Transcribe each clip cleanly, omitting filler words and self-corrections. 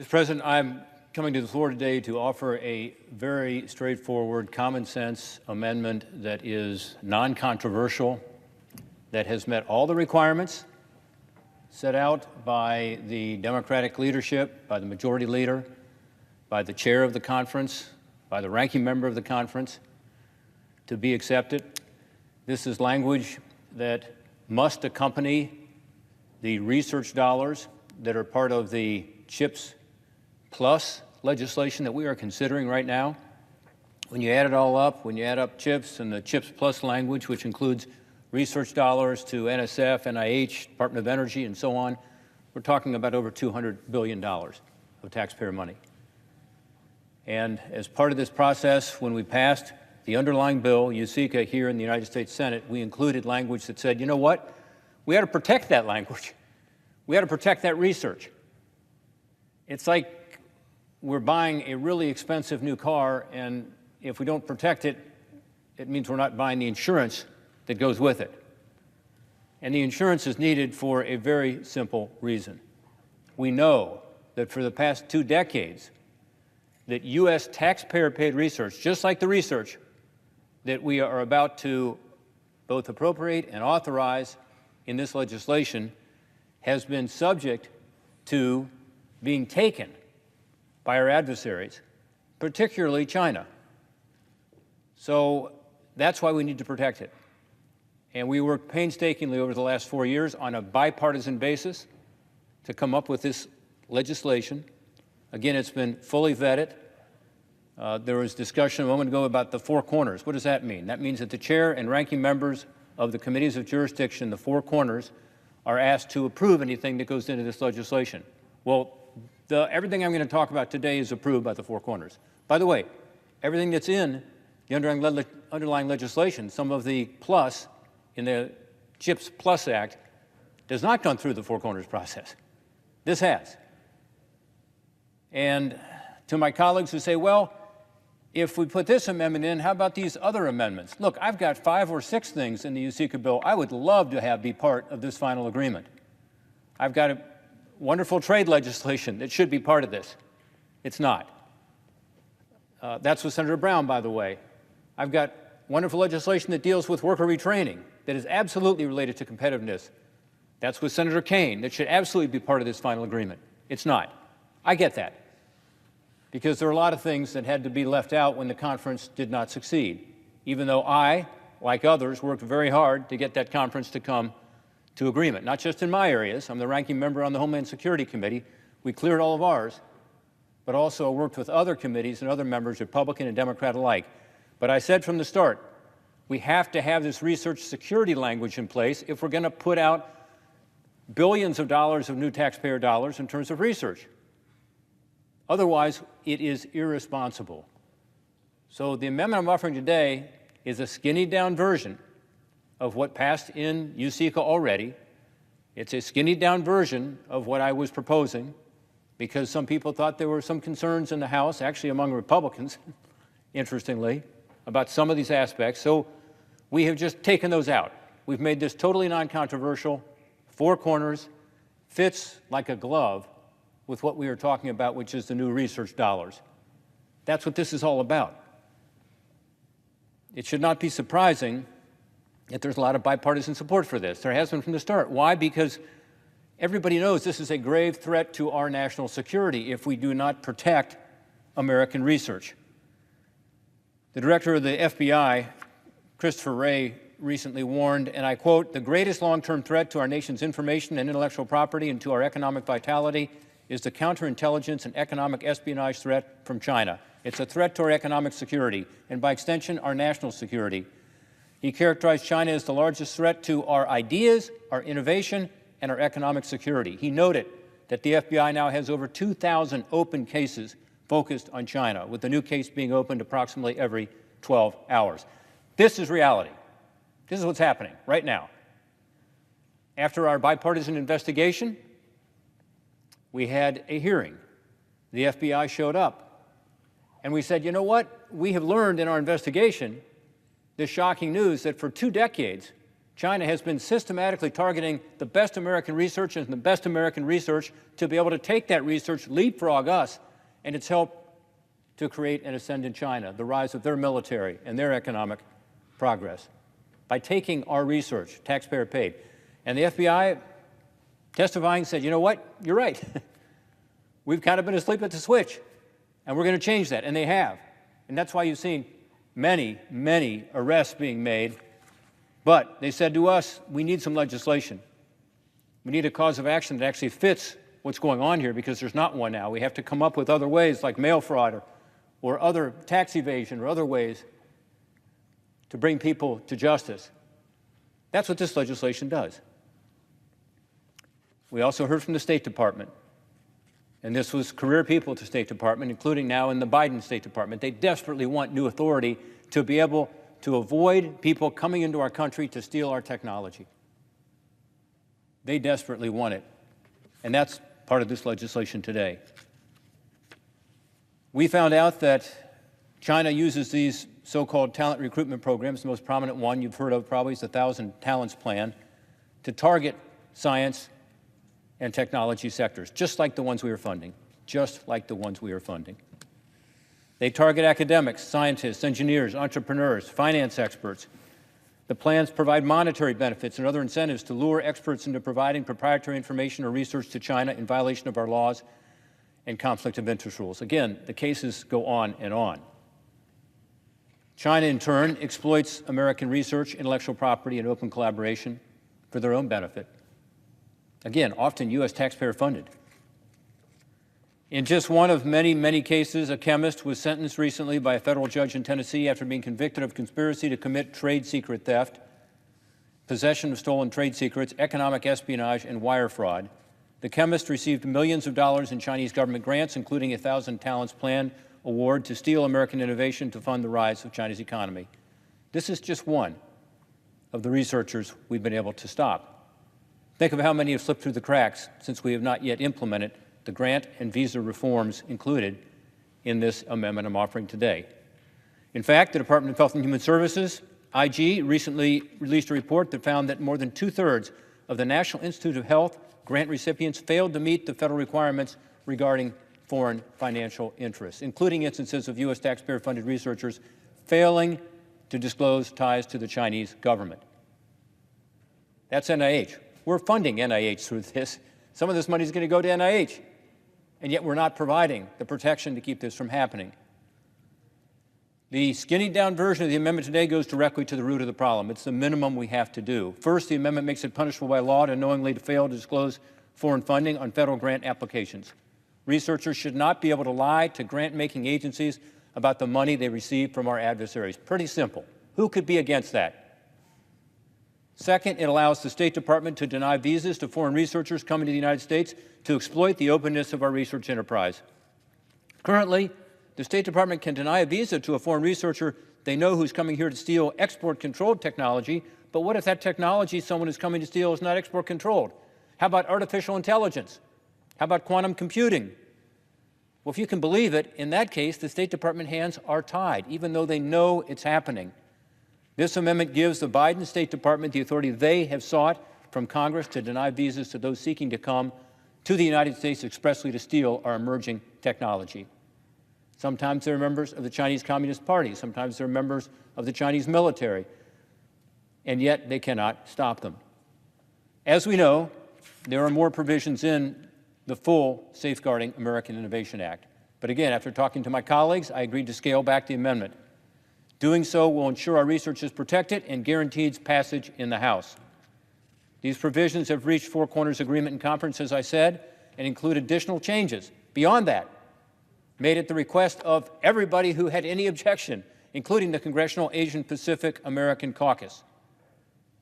Mr. President, I'm coming to the floor today to offer a very straightforward, common-sense amendment that is non-controversial, that has met all the requirements set out by the Democratic leadership, by the majority leader, by the chair of the conference, by the ranking member of the conference, to be accepted. This is language that must accompany the research dollars that are part of the CHIPS Plus legislation that we are considering right now. When you add it all up, when you add up CHIPS and the CHIPS Plus language, which includes research dollars to NSF, NIH, Department of Energy, and so on, we're talking about over $200 billion of taxpayer money. And as part of this process, when we passed the underlying bill, USICA, here in the United States Senate, we included language that said, you know what? We ought to protect that language. We ought to protect that research. It's like we're buying a really expensive new car, and if we don't protect it, it means we're not buying the insurance that goes with it. And the insurance is needed for a very simple reason. We know that for the past 2 decades, that U.S. taxpayer-paid research, just like the research that we are about to both appropriate and authorize in this legislation, has been subject to being taken by our adversaries, particularly China. So that's why we need to protect it. And we worked painstakingly over the last 4 years on a bipartisan basis to come up with this legislation. Again, it's been fully vetted. There was discussion a moment ago about the 4 corners. What does that mean? That means that the chair and ranking members of the committees of jurisdiction, the 4 corners, are asked to approve anything that goes into this legislation. Well, everything I'm going to talk about today is approved by the 4 corners. By the way, everything that's in the underlying legislation, some of the plus in the CHIPS Plus Act, does not come through the 4 corners process. This has. And to my colleagues who say, well, if we put this amendment in, how about these other amendments? Look, I've got 5 or 6 things in the USICA bill I would love to have be part of this final agreement. I've got a wonderful trade legislation that should be part of this. It's not. That's with Senator Brown, by the way. I've got wonderful legislation that deals with worker retraining that is absolutely related to competitiveness. That's with Senator Kaine. That should absolutely be part of this final agreement. It's not. I get that, because there are a lot of things that had to be left out when the conference did not succeed, even though I, like others, worked very hard to get that conference to come to agreement, not just in my areas. I'm the ranking member on the Homeland Security Committee. We cleared all of ours, but also worked with other committees and other members, Republican and Democrat alike. But I said from the start, we have to have this research security language in place if we're going to put out billions of dollars of new taxpayer dollars in terms of research. Otherwise, it is irresponsible. So the amendment I'm offering today is a skinny-down version of what passed in USICA already. It's a skinny-down version of what I was proposing, because some people thought there were some concerns in the House, actually among Republicans, interestingly, about some of these aspects. So we have just taken those out. We've made this totally non-controversial, 4 corners, fits like a glove with what we are talking about, which is the new research dollars. That's what this is all about. It should not be surprising that there's a lot of bipartisan support for this. There has been from the start. Why? Because everybody knows this is a grave threat to our national security if we do not protect American research. The director of the FBI, Christopher Wray, recently warned, and I quote, "The greatest long-term threat to our nation's information and intellectual property and to our economic vitality is the counterintelligence and economic espionage threat from China. It's a threat to our economic security and, by extension, our national security." He characterized China as the largest threat to our ideas, our innovation, and our economic security. He noted that the FBI now has over 2,000 open cases focused on China, with a new case being opened approximately every 12 hours. This is reality. This is what's happening right now. After our bipartisan investigation, we had a hearing. The FBI showed up, and we said, you know what? We have learned in our investigation this shocking news that for 2 decades, China has been systematically targeting the best American research and the best American research to be able to take that research, leapfrog us, and it's helped to create and ascend in China, the rise of their military and their economic progress by taking our research, taxpayer paid. And the FBI testifying said, you know what, you're right. We've kind of been asleep at the switch, and we're going to change that, and they have. And that's why you've seen many, many arrests being made. But they said to us, we need some legislation. We need a cause of action that actually fits what's going on here, because there's not one now. We have to come up with other ways, like mail fraud or other tax evasion or other ways to bring people to justice. That's what this legislation does. We also heard from the State Department, and this was career people at the State Department, including now in the Biden State Department. They desperately want new authority to be able to avoid people coming into our country to steal our technology. They desperately want it, and that's part of this legislation today. We found out that China uses these so-called talent recruitment programs. The most prominent one you've heard of probably is the 1,000 Talents Plan, to target science and technology sectors, just like the ones we are funding, just like the ones we are funding. They target academics, scientists, engineers, entrepreneurs, finance experts. The plans provide monetary benefits and other incentives to lure experts into providing proprietary information or research to China in violation of our laws and conflict of interest rules. Again, the cases go on and on. China, in turn, exploits American research, intellectual property, and open collaboration for their own benefit. Again, often U.S. taxpayer funded. In just one of many, many cases, a chemist was sentenced recently by a federal judge in Tennessee after being convicted of conspiracy to commit trade secret theft, possession of stolen trade secrets, economic espionage, and wire fraud. The chemist received millions of dollars in Chinese government grants, including a 1,000 Talents Plan award to steal American innovation to fund the rise of China's economy. This is just one of the researchers we've been able to stop. Think of how many have slipped through the cracks since we have not yet implemented the grant and visa reforms included in this amendment I'm offering today. In fact, the Department of Health and Human Services, IG, recently released a report that found that more than 2/3 of the National Institute of Health grant recipients failed to meet the federal requirements regarding foreign financial interests, including instances of U.S. taxpayer-funded researchers failing to disclose ties to the Chinese government. That's NIH. We're funding NIH through this. Some of this money is going to go to NIH, and yet we're not providing the protection to keep this from happening. The skinny-down version of the amendment today goes directly to the root of the problem. It's the minimum we have to do. First, the amendment makes it punishable by law to knowingly fail to disclose foreign funding on federal grant applications. Researchers should not be able to lie to grant-making agencies about the money they receive from our adversaries. Pretty simple. Who could be against that? Second, it allows the State Department to deny visas to foreign researchers coming to the United States to exploit the openness of our research enterprise. Currently, the State Department can deny a visa to a foreign researcher they know who's coming here to steal export-controlled technology, but what if that technology someone is coming to steal is not export-controlled? How about artificial intelligence? How about quantum computing? Well, if you can believe it, in that case, the State Department hands are tied, even though they know it's happening. This amendment gives the Biden State Department the authority they have sought from Congress to deny visas to those seeking to come to the United States expressly to steal our emerging technology. Sometimes they're members of the Chinese Communist Party. Sometimes they're members of the Chinese military. And yet they cannot stop them. As we know, there are more provisions in the full Safeguarding American Innovation Act. But again, after talking to my colleagues, I agreed to scale back the amendment. Doing so will ensure our research is protected and guarantees passage in the House. These provisions have reached Four Corners Agreement in conference, as I said, and include additional changes. Beyond that, made at the request of everybody who had any objection, including the Congressional Asian Pacific American Caucus.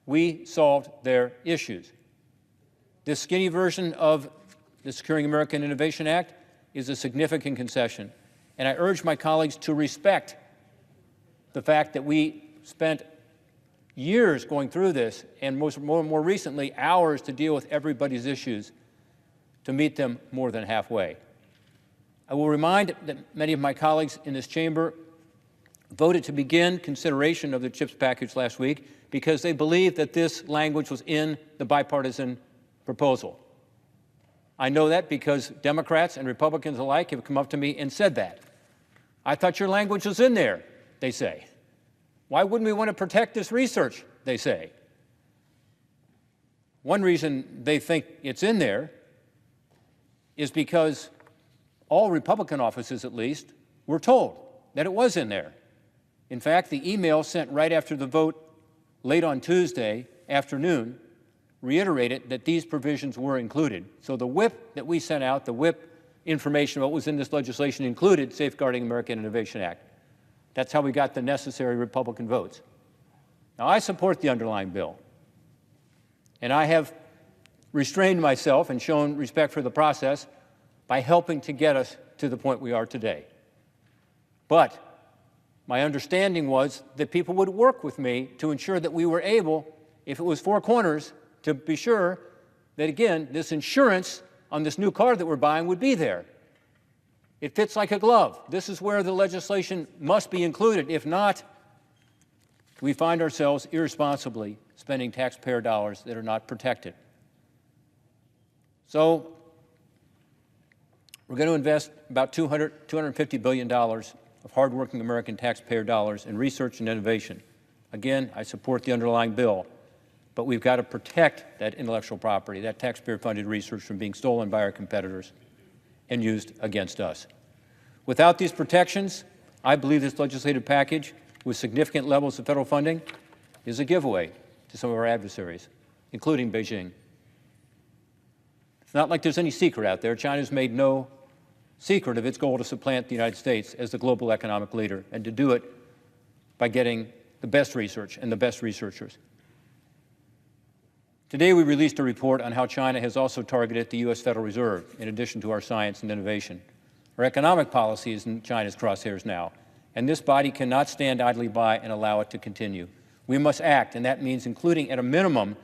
We solved their issues. This skinny version of the Securing American Innovation Act is a significant concession, and I urge my colleagues to respect the fact that we spent years going through this, and more recently, hours to deal with everybody's issues to meet them more than halfway. I will remind that many of my colleagues in this chamber voted to begin consideration of the CHIPS package last week because they believed that this language was in the bipartisan proposal. I know that because Democrats and Republicans alike have come up to me and said that. I thought your language was in there, they say. Why wouldn't we want to protect this research, they say. One reason they think it's in there is because all Republican offices, at least, were told that it was in there. In fact, the email sent right after the vote late on Tuesday afternoon reiterated that these provisions were included. So the whip that we sent out, the whip information about what was in this legislation included Safeguarding American Innovation Act. That's how we got the necessary Republican votes. Now, I support the underlying bill, and I have restrained myself and shown respect for the process by helping to get us to the point we are today. But my understanding was that people would work with me to ensure that we were able, if it was four corners, to be sure that, again, this insurance on this new car that we're buying would be there. It fits like a glove. This is where the legislation must be included. If not, we find ourselves irresponsibly spending taxpayer dollars that are not protected. So we're going to invest about $250 billion of hardworking American taxpayer dollars in research and innovation. Again, I support the underlying bill, but we've got to protect that intellectual property, that taxpayer-funded research from being stolen by our competitors and used against us. Without these protections, I believe this legislative package with significant levels of federal funding is a giveaway to some of our adversaries, including Beijing. It's not like there's any secret out there. China's made no secret of its goal to supplant the United States as the global economic leader, and to do it by getting the best research and the best researchers. Today, we released a report on how China has also targeted the U.S. Federal Reserve, in addition to our science and innovation. Our economic policy is in China's crosshairs now, and this body cannot stand idly by and allow it to continue. We must act, and that means including, at a minimum,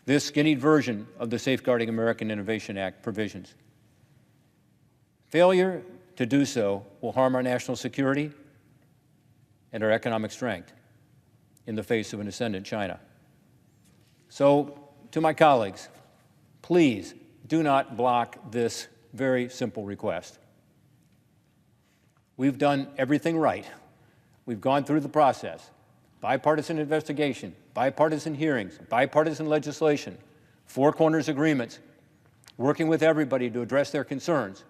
this skinnied version of the Safeguarding American Innovation Act provisions. Failure to do so will harm our national security and our economic strength in the face of an ascendant China. So, to my colleagues, please do not block this very simple request. We've done everything right. We've gone through the process. Bipartisan investigation, bipartisan hearings, bipartisan legislation, four corners agreements, working with everybody to address their concerns.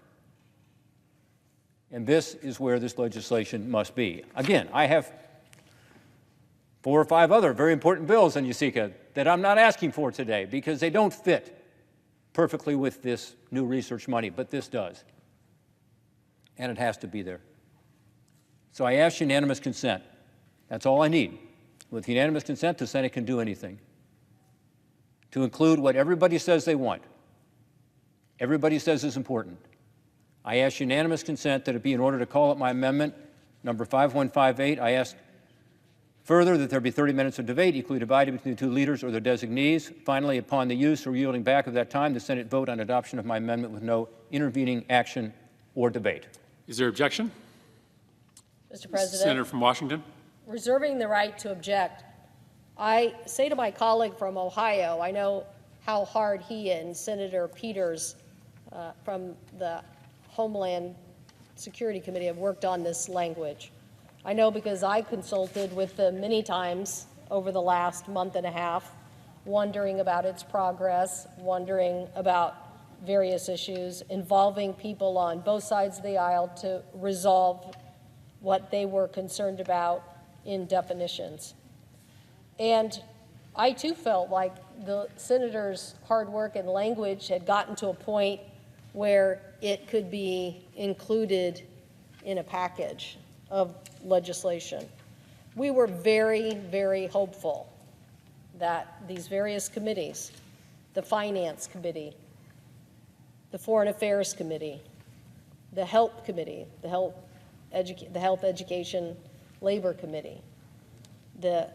And this is where this legislation must be. Again, I have 4 or 5 other very important bills in USICA that I'm not asking for today because they don't fit perfectly with this new research money, but this does. And it has to be there. So I ask unanimous consent. That's all I need. With unanimous consent, the Senate can do anything. To include what everybody says they want, everybody says is important. I ask unanimous consent that it be in order to call up my amendment, number 5158. I ask further that there be 30 minutes of debate equally divided between the two leaders or their designees. Finally, upon the use or yielding back of that time, the Senate vote on adoption of my amendment with no intervening action or debate. Is there objection? Mr. President. Senator from Washington. Reserving the right to object, I say to my colleague from Ohio, I know how hard he and Senator Peters from the Homeland Security Committee have worked on this language. I know because I consulted with them many times over the last month and a half, wondering about its progress, wondering about various issues, involving people on both sides of the aisle to resolve what they were concerned about in definitions. And I too felt like the senator's hard work and language had gotten to a point where it could be included in a package of legislation. We were very, very hopeful that these various committees, the Finance Committee, the Foreign Affairs Committee, the Health Committee, the Health Education Labor Committee, the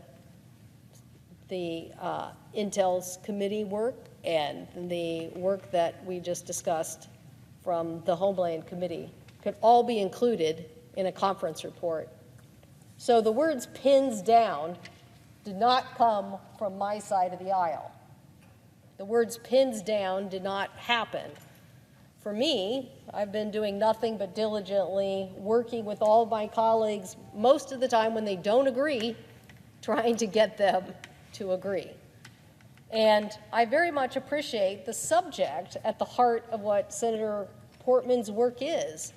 Intel's committee work, and the work that we just discussed from the Homeland Committee could all be included in a conference report So the words "pins down" did not come from my side of the aisle. The words "pins down" did not happen. For me, I've been doing nothing but diligently working with all of my colleagues, most of the time when they don't agree, trying to get them to agree. And I very much appreciate the subject at the heart of what Senator Portman's work is.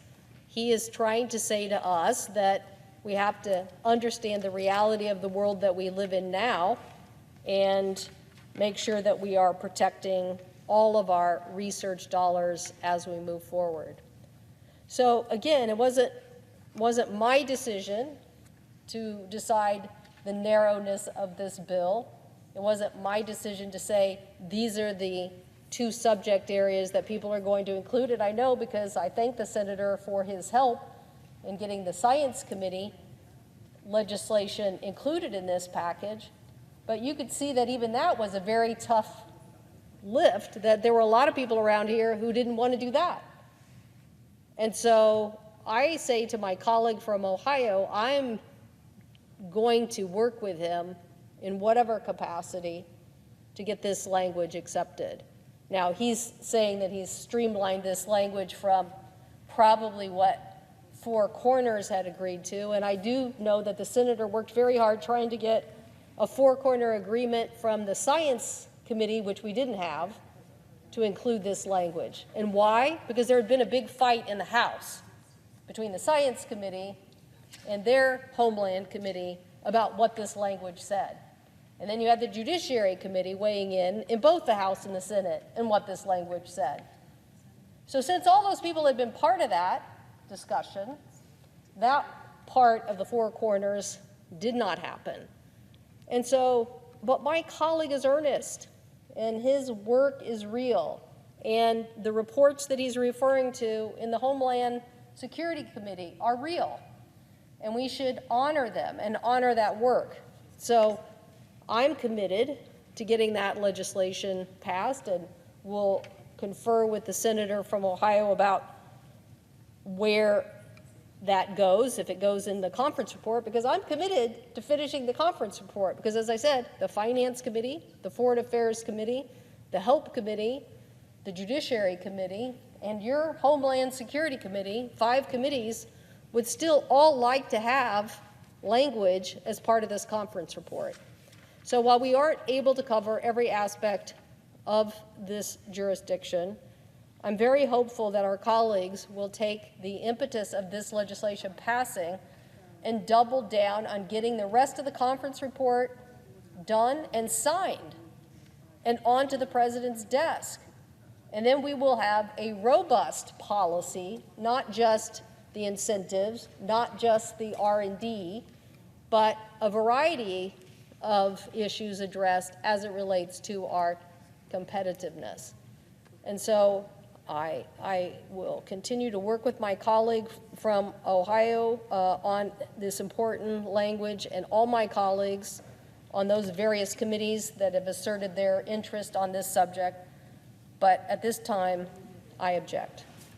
He is trying to say to us that we have to understand the reality of the world that we live in now and make sure that we are protecting all of our research dollars as we move forward. So again, it wasn't my decision to decide the narrowness of this bill. It wasn't my decision to say these are the 2 subject areas that people are going to include. And I know because I thank the senator for his help in getting the Science Committee legislation included in this package. But you could see that even that was a very tough lift, that there were a lot of people around here who didn't want to do that. And so I say to my colleague from Ohio, I'm going to work with him in whatever capacity to get this language accepted. Now, he's saying that he's streamlined this language from probably what 4 corners had agreed to, and I do know that the senator worked very hard trying to get a 4-corner agreement from the Science Committee, which we didn't have, to include this language. And why? Because there had been a big fight in the House between the Science Committee and their Homeland Committee about what this language said. And then you had the Judiciary Committee weighing in both the House and the Senate, and what this language said. So since all those people had been part of that discussion, that part of the 4 corners did not happen. And so, but my colleague is earnest, and his work is real, and the reports that he's referring to in the Homeland Security Committee are real, and we should honor them and honor that work. So I'm committed to getting that legislation passed, and we'll confer with the senator from Ohio about where that goes, if it goes in the conference report, because I'm committed to finishing the conference report, because as I said, the Finance Committee, the Foreign Affairs Committee, the Help Committee, the Judiciary Committee, and your Homeland Security Committee, 5 committees, would still all like to have language as part of this conference report. So while we aren't able to cover every aspect of this jurisdiction, I'm very hopeful that our colleagues will take the impetus of this legislation passing and double down on getting the rest of the conference report done and signed and onto the president's desk. And then we will have a robust policy, not just the incentives, not just the R&D, but a variety of issues addressed as it relates to our competitiveness. And so I will continue to work with my colleague from Ohio on this important language, and all my colleagues on those various committees that have asserted their interest on this subject. But at this time, I object.